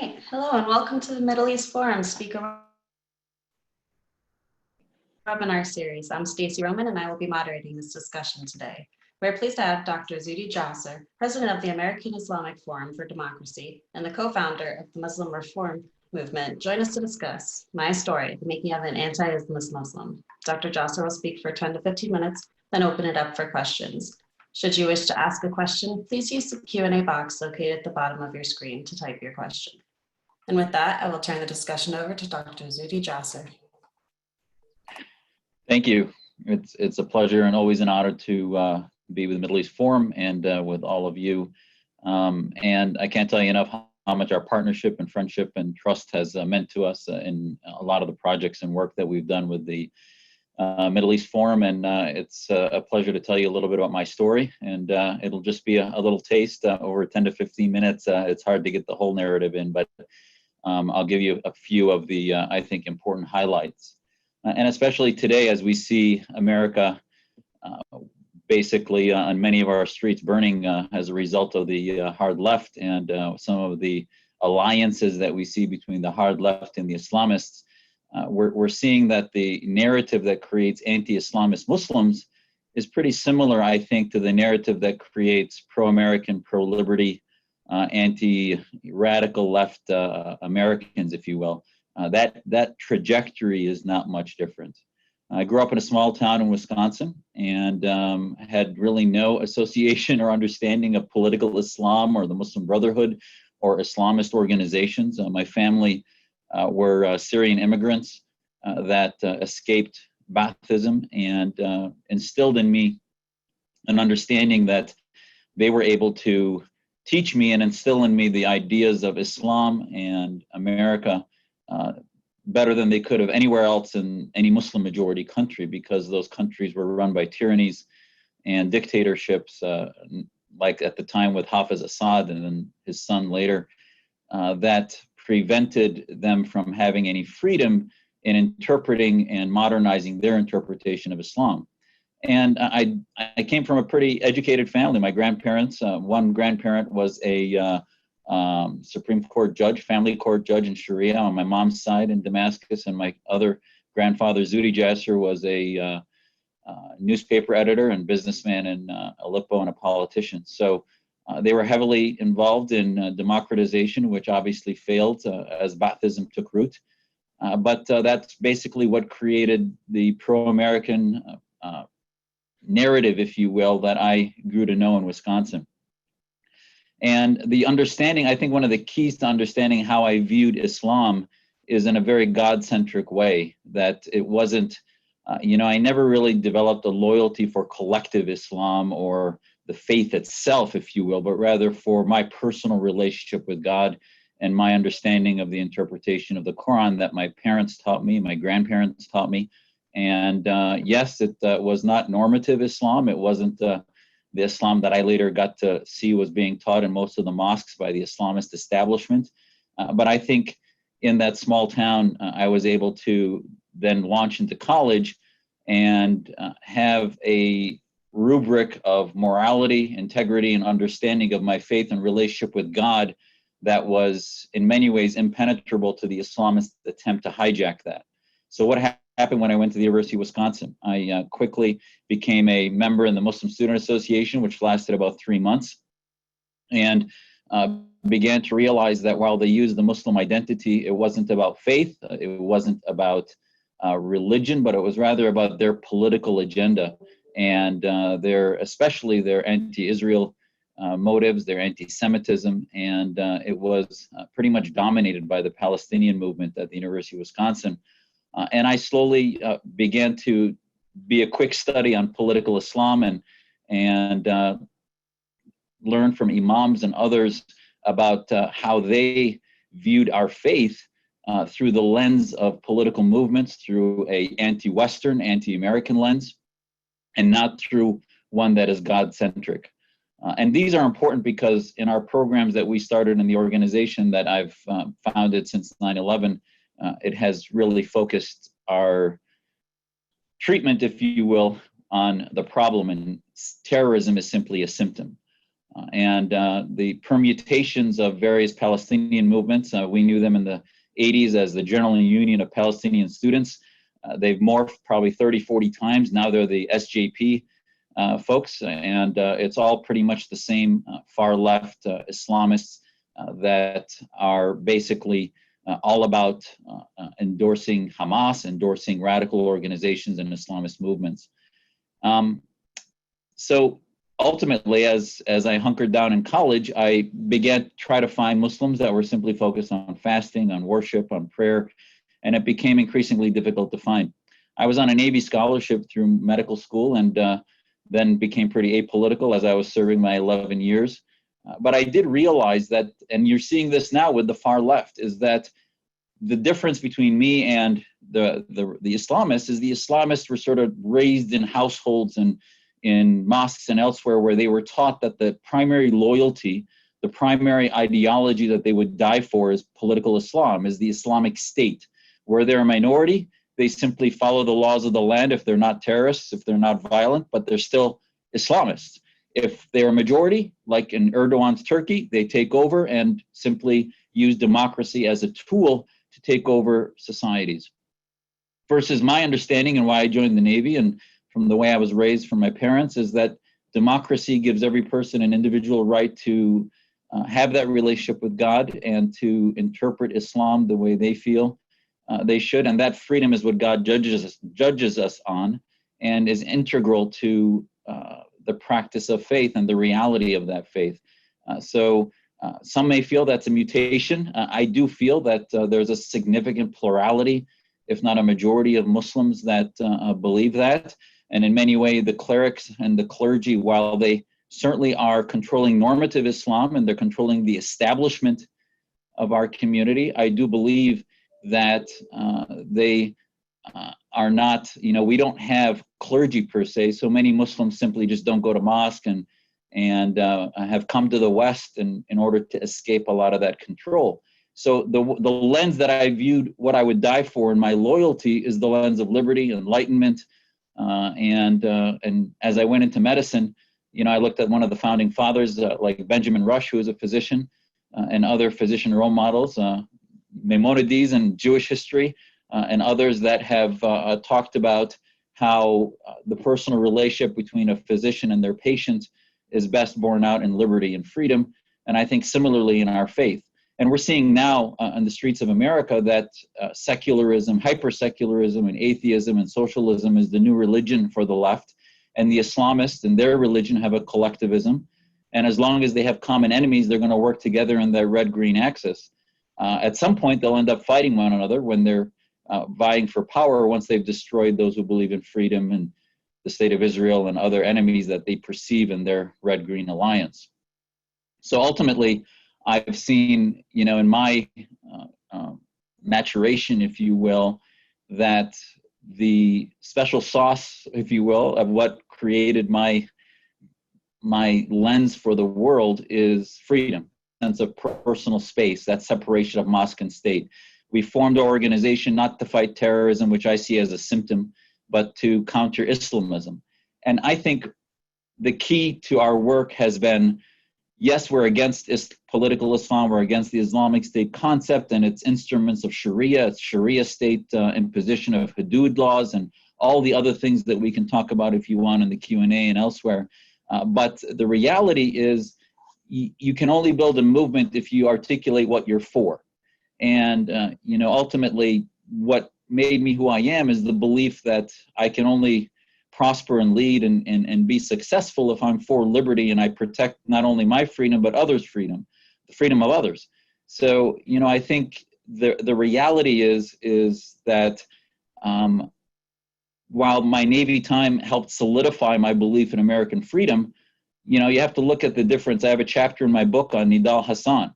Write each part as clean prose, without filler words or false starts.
right, hello and welcome to the Middle East Forum Speaker Webinar Series. I'm Stacey Roman and I will be moderating this discussion today. We're pleased to have Dr. Zuhdi Jasser, President of the American Islamic Forum for Democracy and the co-founder of the Muslim Reform Movement, join us to discuss My Story, the Making of an Anti-Islamist Muslim. Dr. Jasser will speak for 10 to 15 minutes, then open it up for questions. Should you wish to ask a question, please use the Q&A box located at the bottom of your screen to type your question. And with that, I will turn the discussion over to Dr. Zuhdi Jasser. Thank you. It's a pleasure and always an honor to be with the Middle East Forum and with all of you. And I can't tell you enough how much our partnership and friendship and trust has meant to us in a lot of the projects and work that we've done with the Middle East Forum. And it's a pleasure to tell you a little bit about my story. And it'll just be a little taste over 10 to 15 minutes. It's hard to get the whole narrative in, but I'll give you a few of the, I think, important highlights. And especially today, as we see America basically on many of our streets burning as a result of the hard left and some of the alliances that we see between the hard left and the Islamists, we're seeing that the narrative that creates anti-Islamist Muslims is pretty similar, I think, to the narrative that creates pro-American, pro-liberty, anti-radical left Americans, if you will. That trajectory is not much different. I grew up in a small town in Wisconsin and had really no association or understanding of political Islam or the Muslim Brotherhood or Islamist organizations. My family were Syrian immigrants that escaped Baathism and instilled in me an understanding that they were able to teach me and instill in me the ideas of Islam and America better than they could have anywhere else in any Muslim majority country, because those countries were run by tyrannies and dictatorships, like at the time with Hafiz Assad and then his son later, that prevented them from having any freedom in interpreting and modernizing their interpretation of Islam. And I came from a pretty educated family. My grandparents, one grandparent was a Supreme Court judge, family court judge in Sharia on my mom's side in Damascus, and my other grandfather, Zuhdi Jasser, was a newspaper editor and businessman in Aleppo and a politician. So they were heavily involved in democratization, which obviously failed as Baathism took root. But that's basically what created the pro-American narrative, if you will, that I grew to know in Wisconsin. And the understanding, I think one of the keys to understanding how I viewed Islam is in a very God-centric way, that it wasn't, I never really developed a loyalty for collective Islam or the faith itself, if you will, but rather for my personal relationship with God and my understanding of the interpretation of the Quran that my parents taught me, my grandparents taught me. And yes, it was not normative Islam. It wasn't the Islam that I later got to see was being taught in most of the mosques by the Islamist establishment. But I think in that small town, I was able to then launch into college and have a rubric of morality, integrity, and understanding of my faith and relationship with God that was in many ways impenetrable to the Islamist attempt to hijack that. So what happened when I went to the University of Wisconsin? I quickly became a member in the Muslim Student Association, which lasted about 3 months, and began to realize that while they used the Muslim identity, it wasn't about faith, it wasn't about religion, but it was rather about their political agenda and especially their anti-Israel motives, their anti-Semitism, and it was pretty much dominated by the Palestinian movement at the University of Wisconsin. And I slowly began to be a quick study on political Islam and learn from imams and others about how they viewed our faith through the lens of political movements, through a anti-Western, anti-American lens, and not through one that is God-centric. And these are important because in our programs that we started in the organization that I've founded since 9/11, it has really focused our treatment, if you will, on the problem, and terrorism is simply a symptom. and the permutations of various Palestinian movements. We knew them in the 80s as the General Union of Palestinian Students. They've morphed probably 30, 40 times. Now they're the SJP folks, and it's all pretty much the same far left Islamists that are basically all about endorsing Hamas, endorsing radical organizations and Islamist movements. So ultimately, as I hunkered down in college, I began to try to find Muslims that were simply focused on fasting, on worship, on prayer, and it became increasingly difficult to find. I was on a Navy scholarship through medical school, and then became pretty apolitical as I was serving my 11 years. But I did realize that, and you're seeing this now with the far left, is that the difference between me and the Islamists is the Islamists were sort of raised in households and in mosques and elsewhere where they were taught that the primary loyalty, the primary ideology that they would die for is political Islam, is the Islamic State. Where they're a minority, they simply follow the laws of the land if they're not terrorists, if they're not violent, but they're still Islamists. If they're a majority, like in Erdogan's Turkey, they take over and simply use democracy as a tool to take over societies. Versus my understanding and why I joined the Navy, and from the way I was raised from my parents, is that democracy gives every person an individual right to have that relationship with God and to interpret Islam the way they feel they should. And that freedom is what God judges us on, and is integral to the practice of faith and the reality of that faith. So some may feel that's a mutation. I do feel that there's a significant plurality, if not a majority, of Muslims that believe that. And in many ways, the clerics and the clergy, while they certainly are controlling normative Islam and they're controlling the establishment of our community, I do believe that they are not, we don't have clergy per se. So many Muslims simply just don't go to mosque and have come to the West in order to escape a lot of that control. So the lens that I viewed what I would die for and my loyalty is the lens of liberty, enlightenment, and as I went into medicine, I looked at one of the founding fathers like Benjamin Rush, who is a physician, and other physician role models, Maimonides in Jewish history, and others that have talked about how the personal relationship between a physician and their patient is best borne out in liberty and freedom. And I think similarly in our faith. And we're seeing now on the streets of America that secularism, hyper-secularism, and atheism and socialism is the new religion for the left. And the Islamists and their religion have a collectivism. And as long as they have common enemies, they're going to work together in their red-green axis. At some point, they'll end up fighting one another when they're vying for power, once they've destroyed those who believe in freedom and the state of Israel and other enemies that they perceive in their red-green alliance. So ultimately, I've seen, in my maturation, if you will, that the special sauce, if you will, of what created my lens for the world is freedom, sense of personal space, that separation of mosque and state. We formed our organization not to fight terrorism, which I see as a symptom, but to counter Islamism. And I think the key to our work has been, yes, we're against political Islam, we're against the Islamic State concept and its instruments of Sharia, its Sharia state imposition of hudud laws, and all the other things that we can talk about if you want in the Q&A and elsewhere. But the reality is you can only build a movement if you articulate what you're for. And, ultimately what made me who I am is the belief that I can only prosper and lead and be successful if I'm for liberty and I protect not only my freedom, but others' freedom, the freedom of others. So, I think the reality is that while my Navy time helped solidify my belief in American freedom, you have to look at the difference. I have a chapter in my book on Nidal Hasan.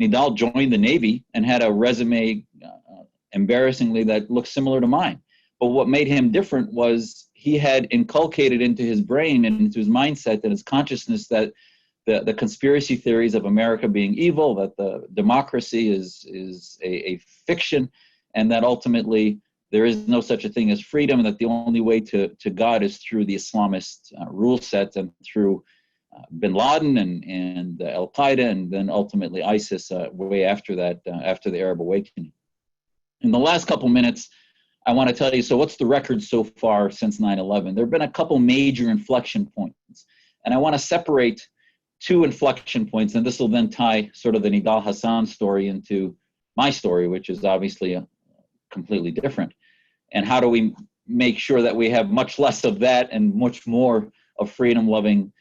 Nidal joined the Navy and had a resume, embarrassingly, that looked similar to mine. But what made him different was he had inculcated into his brain and into his mindset and his consciousness that the conspiracy theories of America being evil, that the democracy is a fiction, and that ultimately there is no such a thing as freedom, and that the only way to God is through the Islamist rule set and through bin Laden and Al-Qaeda, and then ultimately ISIS way after that, after the Arab awakening. In the last couple minutes, I want to tell you, so what's the record so far since 9/11? There have been a couple major inflection points, and I want to separate two inflection points, and this will then tie sort of the Nidal Hasan story into my story, which is obviously completely different. And how do we make sure that we have much less of that and much more of freedom-loving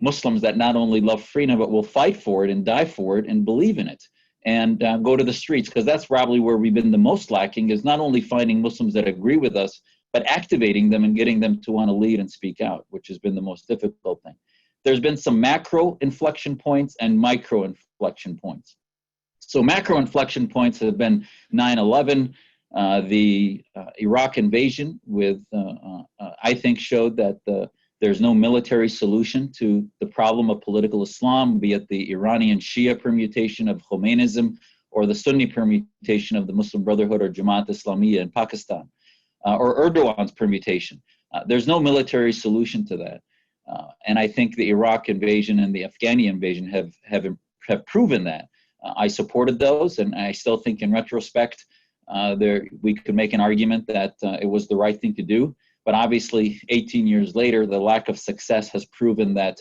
Muslims that not only love freedom, but will fight for it and die for it and believe in it and go to the streets? Because that's probably where we've been the most lacking, is not only finding Muslims that agree with us, but activating them and getting them to want to lead and speak out, which has been the most difficult thing. There's been some macro inflection points and micro inflection points. So macro inflection points have been 9/11, the Iraq invasion, with I think showed that there's no military solution to the problem of political Islam, be it the Iranian Shia permutation of Khomeinism or the Sunni permutation of the Muslim Brotherhood or Jamaat Islamiyya in Pakistan, or Erdogan's permutation. There's no military solution to that. And I think the Iraq invasion and the Afghani invasion have proven that. I supported those, and I still think in retrospect, we could make an argument that it was the right thing to do. But obviously, 18 years later, the lack of success has proven that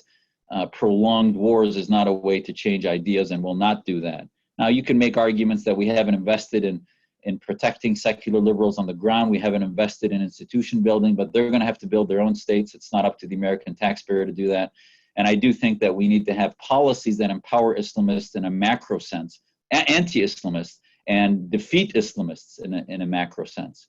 prolonged wars is not a way to change ideas, and will not do that. Now, you can make arguments that we haven't invested in protecting secular liberals on the ground. We haven't invested in institution building, but they're going to have to build their own states. It's not up to the American taxpayer to do that. And I do think that we need to have policies that empower Islamists in a macro sense, anti-Islamists, and defeat Islamists in a macro sense.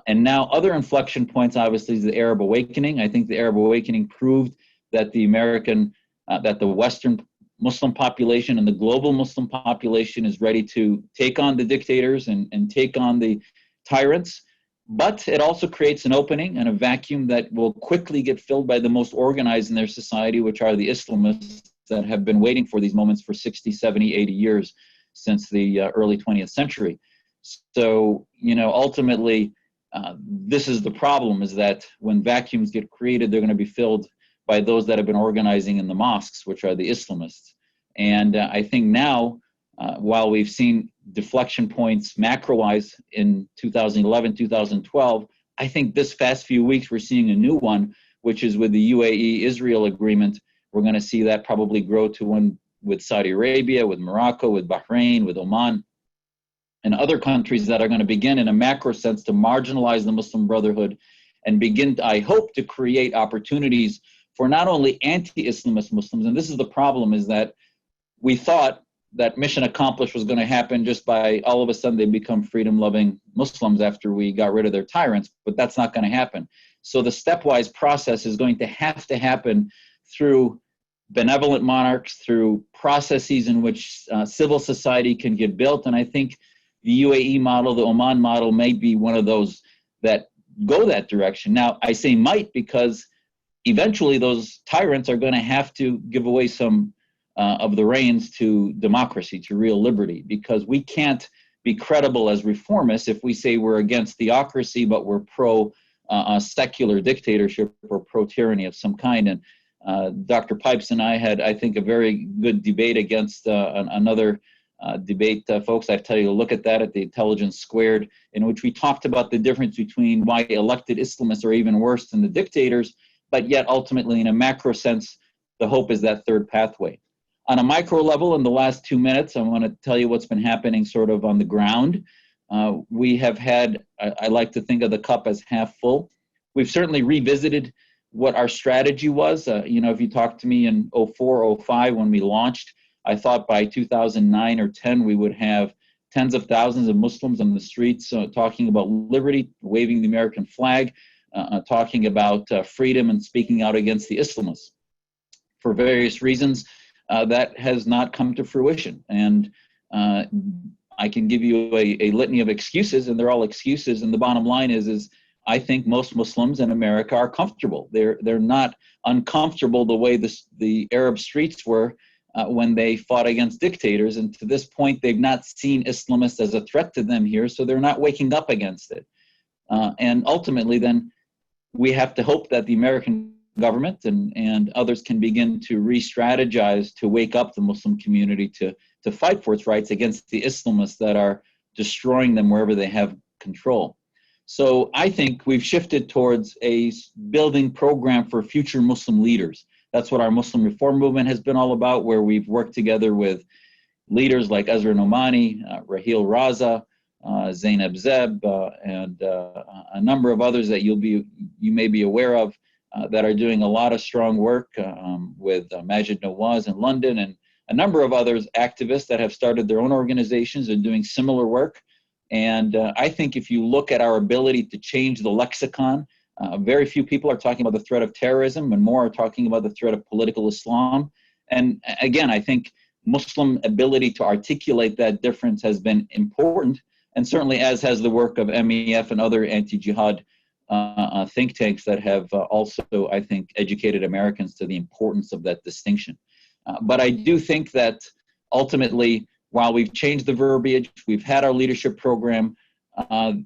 And now other inflection points, obviously, is the Arab awakening. I think the Arab awakening proved that that the Western Muslim population and the global Muslim population is ready to take on the dictators and take on the tyrants. But it also creates an opening and a vacuum that will quickly get filled by the most organized in their society, which are the Islamists that have been waiting for these moments for 60, 70, 80 years since the early 20th century. So, ultimately, this is the problem, is that when vacuums get created, they're going to be filled by those that have been organizing in the mosques, which are the Islamists. And I think now, while we've seen deflection points macro-wise in 2011, 2012, I think this past few weeks we're seeing a new one, which is with the UAE-Israel agreement. We're going to see that probably grow to one with Saudi Arabia, with Morocco, with Bahrain, with Oman, and other countries that are going to begin in a macro sense to marginalize the Muslim Brotherhood and begin, I hope, to create opportunities for not only anti-Islamist Muslims. And this is the problem, is that we thought that mission accomplished was going to happen just by all of a sudden they become freedom-loving Muslims after we got rid of their tyrants, but that's not going to happen. So the stepwise process is going to have to happen through benevolent monarchs, through processes in which civil society can get built. And I think the UAE model, the Oman model, may be one of those that go that direction. Now, I say might because eventually those tyrants are going to have to give away some of the reins to democracy, to real liberty, because we can't be credible as reformists if we say we're against theocracy, but we're pro secular dictatorship or pro tyranny of some kind. And Dr. Pipes and I had, I think, a very good debate against another debate. Folks, I tell you to look at that at the Intelligence Squared, in which we talked about the difference between why elected Islamists are even worse than the dictators, but yet ultimately in a macro sense, the hope is that third pathway. On a micro level, in the last 2 minutes, I want to tell you what's been happening sort of on the ground. We have had, I like to think of the cup as half full. We've certainly revisited what our strategy was. If you talked to me in 04, 05 when we launched, I thought by 2009 or 10 we would have tens of thousands of Muslims on the streets talking about liberty, waving the American flag, talking about freedom and speaking out against the Islamists. For various reasons, that has not come to fruition. And I can give you a litany of excuses, and they're all excuses. And the bottom line is I think most Muslims in America are comfortable. They're not uncomfortable the way the Arab streets were when they fought against dictators. And to this point, they've not seen Islamists as a threat to them here, so they're not waking up against it. And ultimately, then, we have to hope that the American government and others can begin to re-strategize to wake up the Muslim community to fight for its rights against the Islamists that are destroying them wherever they have control. So I think we've shifted towards a building program for future Muslim leaders. That's what our Muslim Reform Movement has been all about, where we've worked together with leaders like Ezra Nomani, Raheel Raza, Zainab Zeb, and a number of others that you may be aware of that are doing a lot of strong work with Majid Nawaz in London and a number of others, activists that have started their own organizations and doing similar work. And I think if you look at our ability to change the lexicon, very few people are talking about the threat of terrorism and more are talking about the threat of political Islam. And again, I think Muslim ability to articulate that difference has been important, and certainly as has the work of MEF and other anti-jihad think tanks that have also, I think, educated Americans to the importance of that distinction. But I do think that ultimately, while we've changed the verbiage, we've had our leadership program,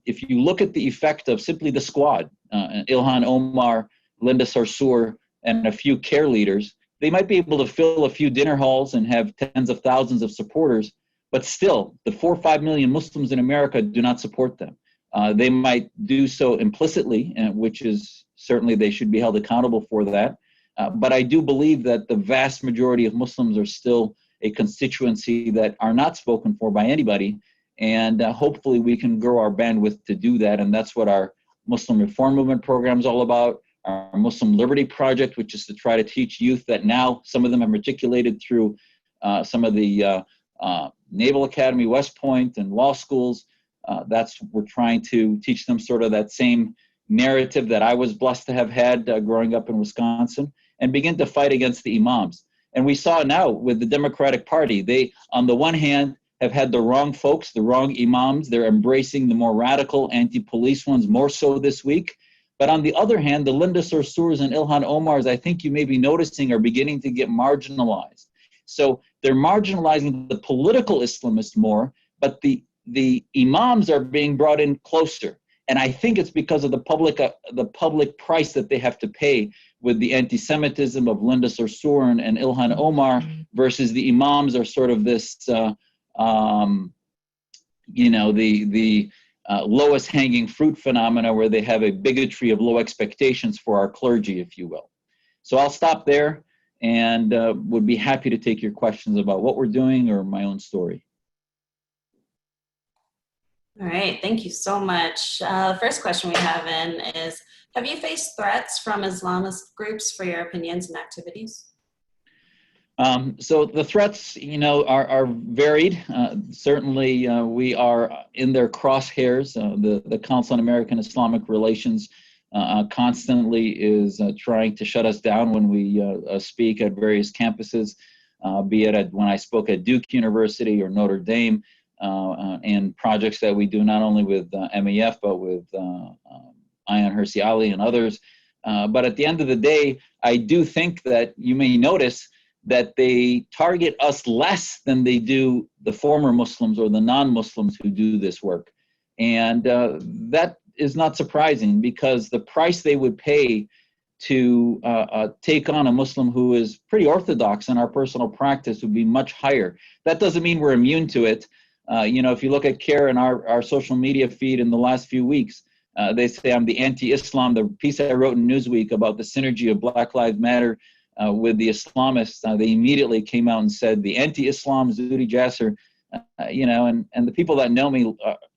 if you look at the effect of simply the squad, Ilhan Omar, Linda Sarsour, and a few care leaders, they might be able to fill a few dinner halls and have tens of thousands of supporters, but still, the 4 or 5 million Muslims in America do not support them. They might do so implicitly, which is certainly they should be held accountable for that. But I do believe that the vast majority of Muslims are still a constituency that are not spoken for by anybody. And hopefully we can grow our bandwidth to do that. And that's what our Muslim Reform Movement program is all about. Our Muslim Liberty Project, which is to try to teach youth that now some of them have matriculated through some of the Naval Academy, West Point, and law schools. We're trying to teach them sort of that same narrative that I was blessed to have had growing up in Wisconsin, and begin to fight against the imams. And we saw now with the Democratic Party, they, on the one hand, have had the wrong folks, the wrong imams. They're embracing the more radical anti-police ones more so this week. But on the other hand, the Linda Sarsours and Ilhan Omars, I think you may be noticing, are beginning to get marginalized. So they're marginalizing the political Islamists more, but the imams are being brought in closer. And I think it's because of the public price that they have to pay with the anti-Semitism of Linda Sarsour and Ilhan Omar versus the imams are sort of this, lowest hanging fruit phenomena where they have a bigotry of low expectations for our clergy, if you will. So I'll stop there and would be happy to take your questions about what we're doing or my own story. All right, thank you so much. The first question we have in is, have you faced threats from Islamist groups for your opinions and activities? So the threats, are varied. Certainly, we are in their crosshairs. The Council on American Islamic Relations constantly is trying to shut us down when we speak at various campuses, be it when I spoke at Duke University or Notre Dame, and projects that we do not only with MEF, but with Ayan Hirsi Ali and others. But at the end of the day, I do think that you may notice that they target us less than they do the former Muslims or the non-Muslims who do this work. And that is not surprising, because the price they would pay to take on a Muslim who is pretty orthodox in our personal practice would be much higher. That doesn't mean we're immune to it. If you look at CARE and our social media feed in the last few weeks, they say I'm the anti-Islam. The piece I wrote in Newsweek about the synergy of Black Lives Matter with the Islamists, they immediately came out and said the anti-Islam Zuhdi Jasser, and the people that know me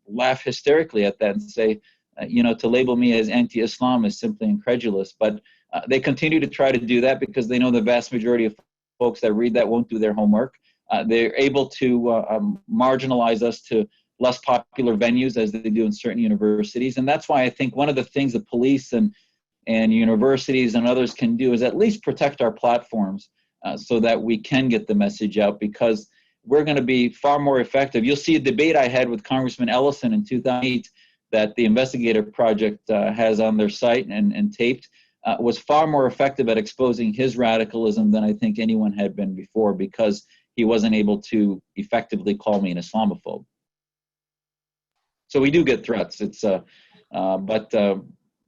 laugh hysterically at that and say, to label me as anti-Islam is simply incredulous. But they continue to try to do that because they know the vast majority of folks that read that won't do their homework. They're able to marginalize us to less popular venues as they do in certain universities. And that's why I think one of the things the police and universities and others can do is at least protect our platforms so that we can get the message out, because we're going to be far more effective. You'll see a debate I had with Congressman Ellison in 2008 that the Investigative Project has on their site and taped, was far more effective at exposing his radicalism than I think anyone had been before, because he wasn't able to effectively call me an Islamophobe. So we do get threats. But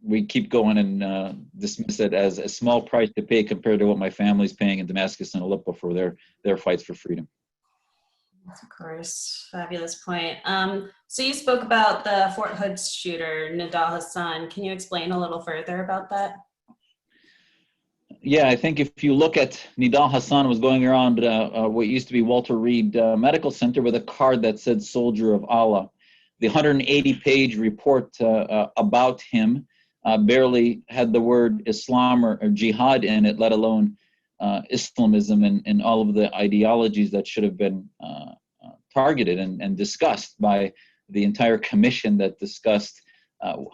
we keep going and dismiss it as a small price to pay compared to what my family's paying in Damascus and Aleppo for their fights for freedom. Of course, fabulous point. So you spoke about the Fort Hood shooter, Nidal Hasan. Can you explain a little further about that? Yeah, I think if you look at Nidal Hasan was going around what used to be Walter Reed Medical Center with a card that said Soldier of Allah. The 180-page report about him barely had the word Islam or jihad in it, let alone Islamism and all of the ideologies that should have been targeted and discussed by the entire commission that discussed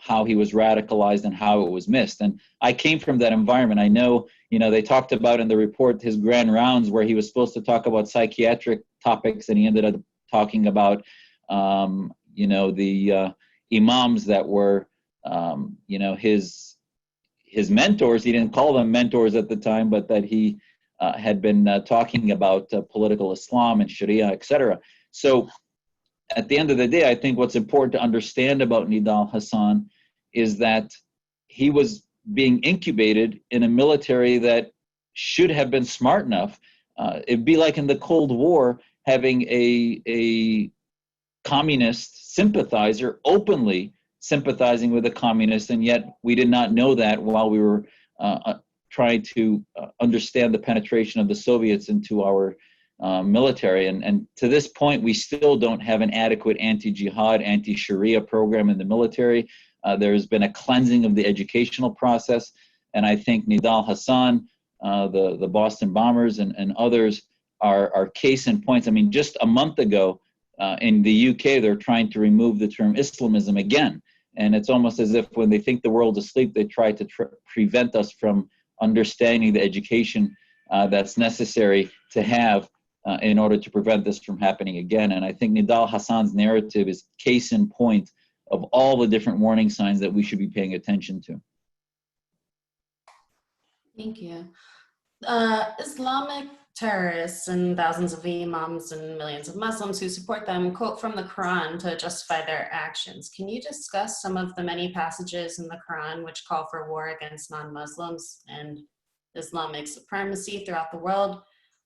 how he was radicalized and how it was missed. And I came from that environment. I know, they talked about in the report his grand rounds where he was supposed to talk about psychiatric topics, and he ended up talking about, the imams that were, his mentors. He didn't call them mentors at the time, but that he had been talking about political Islam and Sharia, etc. So at the end of the day, I think what's important to understand about Nidal Hasan is that he was being incubated in a military that should have been smart enough. It'd be like in the Cold War, having a communist sympathizer openly sympathizing with the communists, and yet we did not know that while we were trying to understand the penetration of the Soviets into our military. And to this point, we still don't have an adequate anti-jihad, anti-Sharia program in the military. There's been a cleansing of the educational process. And I think Nidal Hasan, the Boston bombers and others are case in points. I mean, just a month ago in the UK, they're trying to remove the term Islamism again. And it's almost as if when they think the world is asleep, they try to prevent us from understanding the education that's necessary to have in order to prevent this from happening again. And I think Nidal Hasan's narrative is case in point of all the different warning signs that we should be paying attention to. Thank you. Islamic terrorists and thousands of imams and millions of Muslims who support them quote from the Quran to justify their actions. Can you discuss some of the many passages in the Quran which call for war against non-Muslims and Islamic supremacy throughout the world?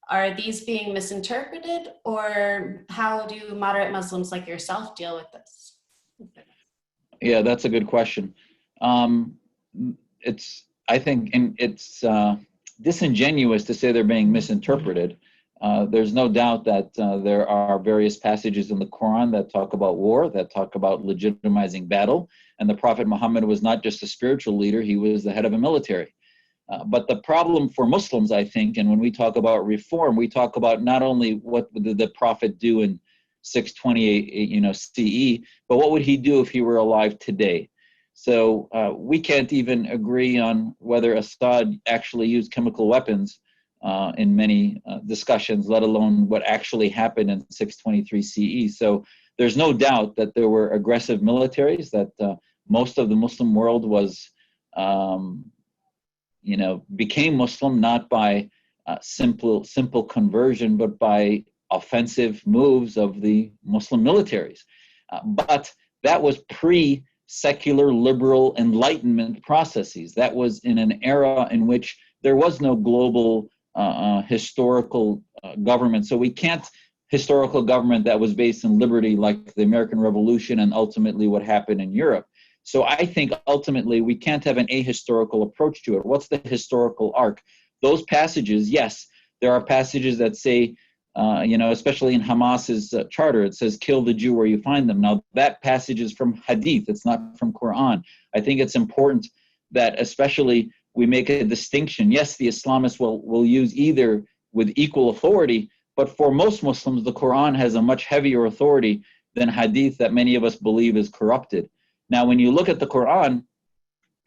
Are these being misinterpreted, or how do moderate Muslims like yourself deal with this? Yeah, that's a good question. I think it's disingenuous to say they're being misinterpreted. There's no doubt that there are various passages in the Quran that talk about war, that talk about legitimizing battle. And the Prophet Muhammad was not just a spiritual leader, he was the head of a military. But the problem for Muslims, I think, and when we talk about reform, we talk about not only what did the Prophet do in 628, CE, but what would he do if he were alive today? So we can't even agree on whether Assad actually used chemical weapons in many discussions, let alone what actually happened in 623 CE. So there's no doubt that there were aggressive militaries, that most of the Muslim world was became Muslim not by simple conversion, but by offensive moves of the Muslim militaries. But that was pre-secular liberal enlightenment processes. That was in an era in which there was no global historical government. So we can't historical government that was based in liberty like the American Revolution and ultimately what happened in Europe. So I think ultimately we can't have an ahistorical approach to it. What's the historical arc? Those passages, yes, there are passages that say, especially in Hamas's charter, it says, kill the Jew where you find them. Now that passage is from Hadith, it's not from Quran. I think it's important that especially we make a distinction. Yes, the Islamists will use either with equal authority, but for most Muslims, the Quran has a much heavier authority than Hadith that many of us believe is corrupted. Now, when you look at the Quran,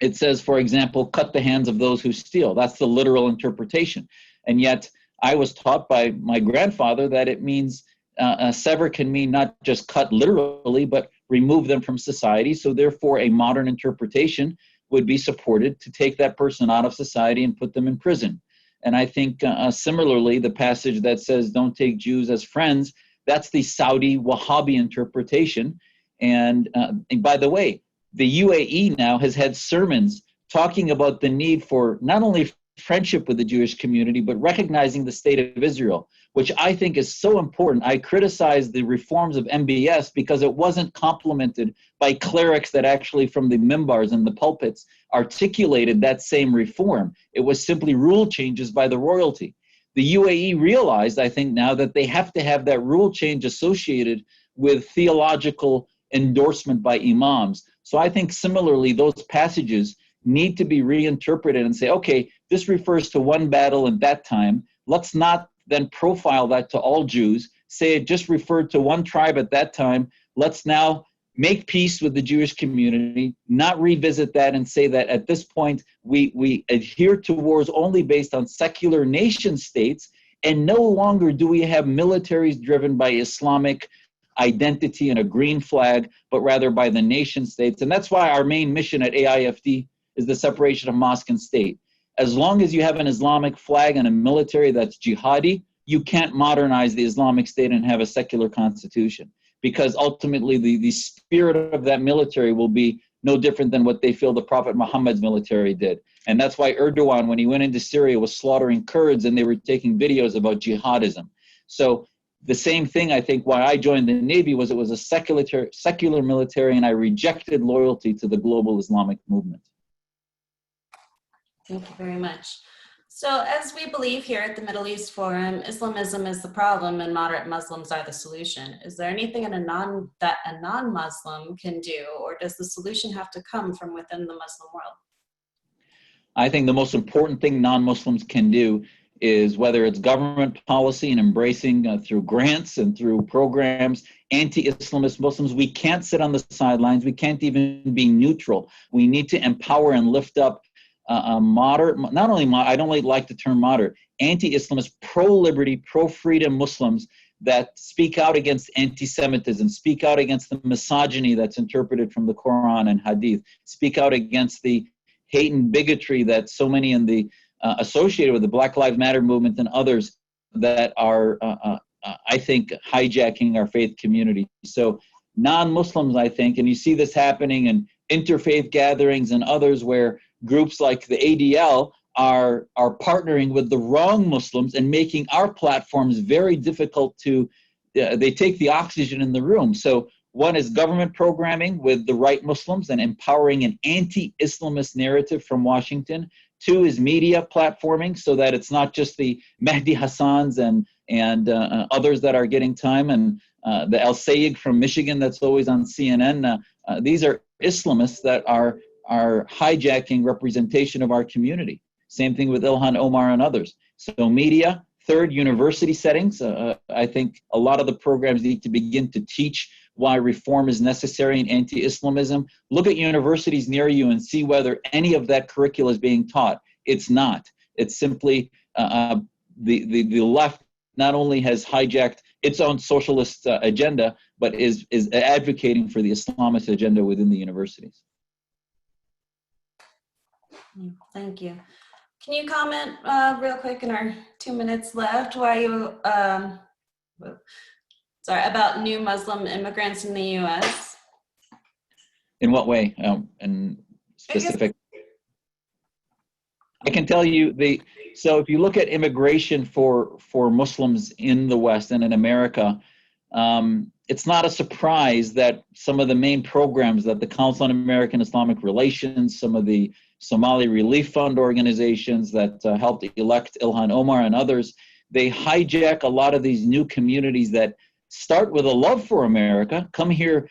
it says, for example, cut the hands of those who steal. That's the literal interpretation. And yet, I was taught by my grandfather that it means sever can mean not just cut literally, but remove them from society. So therefore, a modern interpretation would be supported to take that person out of society and put them in prison. And I think similarly, the passage that says don't take Jews as friends, that's the Saudi Wahhabi interpretation. And by the way, The UAE now has had sermons talking about the need for not only friendship with the Jewish community, but recognizing the state of Israel, which I think is so important. I criticize the reforms of MBS because it wasn't complemented by clerics that actually from the mimbars and the pulpits articulated that same reform. It was simply rule changes by the royalty. The UAE realized, I think now, that they have to have that rule change associated with theological endorsement by imams. So I think similarly, those passages need to be reinterpreted and say, okay, this refers to one battle at that time. Let's not then profile that to all Jews, say it just referred to one tribe at that time. Let's now make peace with the Jewish community, not revisit that and say that at this point we adhere to wars only based on secular nation states, and no longer do we have militaries driven by Islamic identity and a green flag, but rather by the nation states. And that's why our main mission at AIFD is the separation of mosque and state. As long as you have an Islamic flag and a military that's jihadi, you can't modernize the Islamic State and have a secular constitution, because ultimately the spirit of that military will be no different than what they feel the Prophet Muhammad's military did. And that's why Erdogan, when he went into Syria, was slaughtering Kurds, and they were taking videos about jihadism. So the same thing, I think, why I joined the Navy was it was a secular military, and I rejected loyalty to the global Islamic movement. Thank you very much. So as we believe here at the Middle East Forum, Islamism is the problem and moderate Muslims are the solution. Is there anything that a non-Muslim can do, or does the solution have to come from within the Muslim world? I think the most important thing non-Muslims can do is, whether it's government policy and embracing through grants and through programs, anti-Islamist Muslims, we can't sit on the sidelines. We can't even be neutral. We need to empower and lift up moderate, not only, I don't like the term moderate, anti-Islamist, pro-liberty, pro-freedom Muslims that speak out against anti-Semitism, speak out against the misogyny that's interpreted from the Quran and Hadith, speak out against the hate and bigotry that so many in the associated with the Black Lives Matter movement and others that are, I think, hijacking our faith community. So non-Muslims, I think, and you see this happening in interfaith gatherings and others where groups like the ADL are partnering with the wrong Muslims and making our platforms very difficult to, they take the oxygen in the room. So one is government programming with the right Muslims and empowering an anti-Islamist narrative from Washington. Two is media platforming, so that it's not just the Mehdi Hassans and others that are getting time, and the El Sayed from Michigan that's always on CNN. These are Islamists that are hijacking representation of our community. Same thing with Ilhan Omar and others. So media. Third, university settings. I think a lot of the programs need to begin to teach why reform is necessary in anti-Islamism. Look at universities near you and see whether any of that curricula is being taught. It's not. It's simply the left not only has hijacked its own socialist agenda, but is advocating for the Islamist agenda within the universities. Thank you. Can you comment real quick in our 2 minutes left why you, about new Muslim immigrants in the U.S.? In what way? And specific? I can tell you so if you look at immigration for Muslims in the West and in America, it's not a surprise that some of the main programs that the Council on American Islamic Relations, some of the Somali Relief Fund organizations that helped elect Ilhan Omar and others, they hijack a lot of these new communities that start with a love for America, come here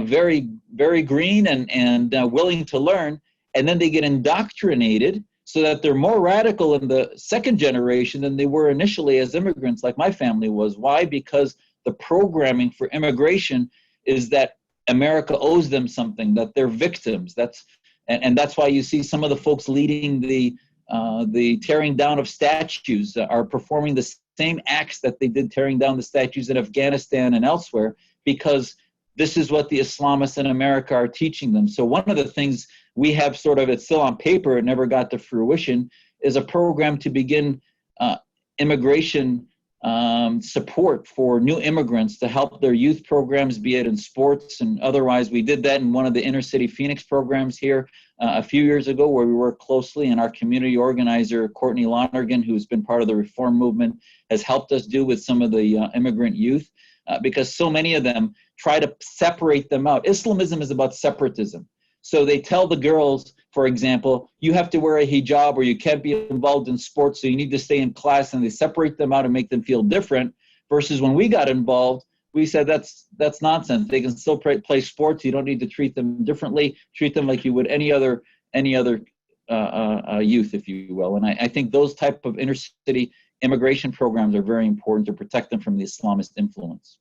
very, very green and willing to learn, and then they get indoctrinated so that they're more radical in the second generation than they were initially as immigrants, like my family was. Why? Because the programming for immigration is that America owes them something, that they're victims. And that's why you see some of the folks leading the tearing down of statues are performing the same acts that they did tearing down the statues in Afghanistan and elsewhere, because this is what the Islamists in America are teaching them. So one of the things we have it's still on paper, it never got to fruition, is a program to begin immigration support for new immigrants to help their youth programs, be it in sports and otherwise. We did that in one of the inner city Phoenix programs here a few years ago, where we worked closely, and our community organizer, Courtney Lonergan, who's been part of the reform movement, has helped us do with some of the immigrant youth, because so many of them try to separate them out. Islamism is about separatism. So they tell the girls, for example, you have to wear a hijab or you can't be involved in sports, so you need to stay in class, and they separate them out and make them feel different. Versus when we got involved, we said that's nonsense. They can still play sports. You don't need to treat them differently. Treat them like you would any other youth, if you will. And I think those type of inner city immigration programs are very important to protect them from the Islamist influence.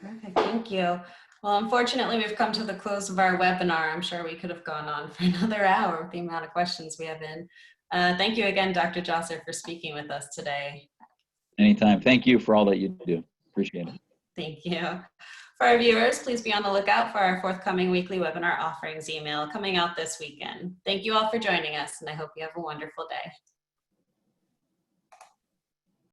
Perfect, thank you. Well, unfortunately, we've come to the close of our webinar. I'm sure we could have gone on for another hour with the amount of questions we have in. Thank you again, Dr. Jasser, for speaking with us today. Anytime. Thank you for all that you do. Appreciate it. Thank you. For our viewers, please be on the lookout for our forthcoming weekly webinar offerings email coming out this weekend. Thank you all for joining us, and I hope you have a wonderful day.